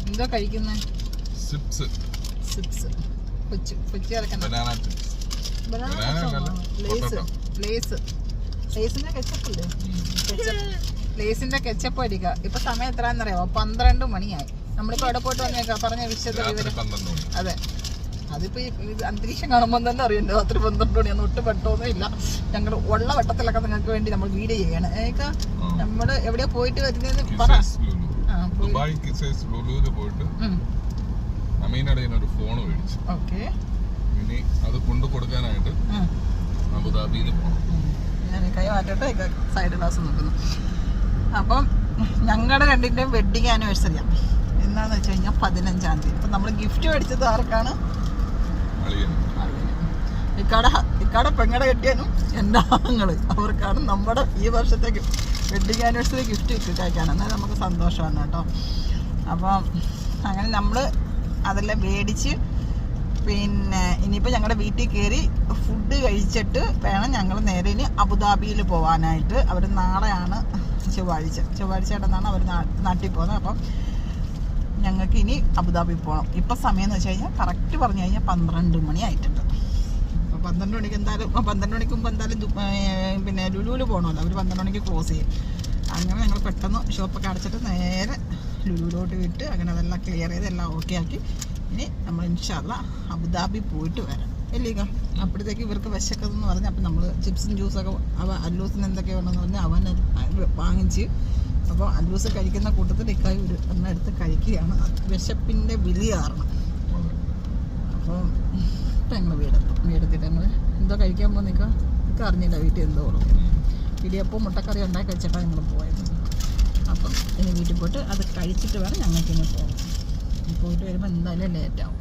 എന്താ കഴിക്കുന്നേ? ചിപ്സ്. കൊച്ചി ഇറക്കണം. ലേസിന്റെ കെച്ചപ്പല്ലേ? ലേസിന്റെ കെച്ചപ്പ് അടിക്കുക. ഇപ്പൊ സമയം എത്രയാണെന്നറിയാമോ? 12 മണിയായി. നമ്മളിപ്പോ എവിടെ പോയിട്ട് വന്നേക്കാ പറഞ്ഞ വിശദ വിവരം. അതെ, അതിപ്പോ ഈ അന്തരീക്ഷം കാണുമ്പോൾ തന്നെ അറിയാം രാത്രി 12 മണിയൊന്നും ഒട്ടും പെട്ടോന്നും ഇല്ല. ഞങ്ങൾ ഉള്ള വട്ടത്തിലൊക്കെ നിങ്ങൾക്ക് വേണ്ടി നമ്മൾ വീഡിയോ ചെയ്യണം. ഏക്കാ നമ്മള് എവിടെയാ പോയിട്ട് വരുന്നതെന്ന് പറ. അമീനടയിനൊരു ഫോൺ മേടിച്ചു. ഇനി അത് കൊണ്ടു കൊടുക്കാനായിട്ട് അബുദാബിയിൽ പോകണം. ഞാൻ കൈ മാറ്റട്ടെ, സൈഡ് ഗ്ലാസ് നോക്കുന്നു. അപ്പം ഞങ്ങളുടെ രണ്ടിൻ്റെയും വെഡിങ് ആനിവേഴ്സറിയാണ്. എന്താണെന്ന് വെച്ച് കഴിഞ്ഞാൽ 15-ാം തീയതി. അപ്പം നമ്മൾ ഗിഫ്റ്റ് മേടിച്ചത് ആർക്കാണ്? ഇക്കാടെ പെങ്ങടെ കെട്ടിയാനും എൻ്റെ ആങ്ങള് അവർക്കാണ് നമ്മുടെ ഈ വർഷത്തേക്ക് വെഡിങ് ആനിവേഴ്സറി ഗിഫ്റ്റ് കഴിക്കാണ്. എന്നാൽ നമുക്ക് സന്തോഷമാണ് കേട്ടോ. അപ്പം അങ്ങനെ നമ്മൾ അതെല്ലാം മേടിച്ച് പിന്നെ ഇനിയിപ്പോൾ ഞങ്ങളുടെ വീട്ടിൽ കയറി ഫുഡ് കഴിച്ചിട്ട് വേണം ഞങ്ങൾ നേരെ ഇനി അബുദാബിയിൽ പോകാനായിട്ട്. അവർ നാളെയാണ് ചൊവ്വാഴ്ചയായിട്ടെന്നാണ് അവർ നാട്ടിൽ പോകുന്നത്. അപ്പം ഞങ്ങൾക്ക് ഇനി അബുദാബി പോകണം. ഇപ്പം സമയം എന്ന് വെച്ച് കഴിഞ്ഞാൽ കറക്റ്റ് പറഞ്ഞു കഴിഞ്ഞാൽ 12 മണി ആയിട്ടുണ്ട്. അപ്പോൾ 12 മണിക്ക് എന്തായാലും 12 മണിക്ക് മുമ്പ് എന്തായാലും പിന്നെ ലുലുവിൽ പോകണമല്ലോ. അവർ 12 മണിക്ക് ക്ലോസ് ചെയ്യും. അങ്ങനെ ഞങ്ങൾ പെട്ടെന്ന് ഷോപ്പൊക്കെ അടച്ചിട്ട് നേരെ ലുലുവിലോട്ട് വിട്ട് അങ്ങനെ അതെല്ലാം ക്ലിയർ ചെയ്ത് എല്ലാം ഓക്കെ ആക്കി ഇനി നമ്മൾ ഇൻഷാ അല്ലാഹ് അബുദാബി പോയിട്ട് വരാം. ഇല്ലേക്ക അപ്പോഴത്തേക്ക് ഇവർക്ക് വിശക്കെന്ന് പറഞ്ഞ് അപ്പം നമ്മൾ ചിപ്സും ജ്യൂസൊക്കെ അല്ലൂസിന് എന്തൊക്കെ വേണമെന്ന് പറഞ്ഞാൽ അവൻ വാങ്ങിച്ച്. അപ്പോൾ അല്ലൂസ് കഴിക്കുന്ന കൂട്ടത്തിൽ ഇക്കായി ഒരു എണ്ണ എടുത്ത് കഴിക്കുകയാണ്. വിശപ്പിൻ്റെ വിളി കാരണം. അപ്പോൾ ഇപ്പം ഞങ്ങൾ വീടെത്തിയിട്ട് ഞങ്ങൾ എന്തോ കഴിക്കാൻ പോകുന്ന നിൽക്കുക അറിഞ്ഞില്ല വീട്ടിൽ എന്തോ ഇടിയപ്പം മുട്ടക്കറി ഉണ്ടാക്കി വെച്ചിട്ടാണ് ഞങ്ങൾ പോയത്. അപ്പം ഇനി വീട്ടിൽ പോയിട്ട് അത് കഴിച്ചിട്ട് വേണം ഞങ്ങൾക്ക് ഇനി പോകാം. പോയിട്ട് വരുമ്പോൾ എന്തായാലും ലേറ്റാവും.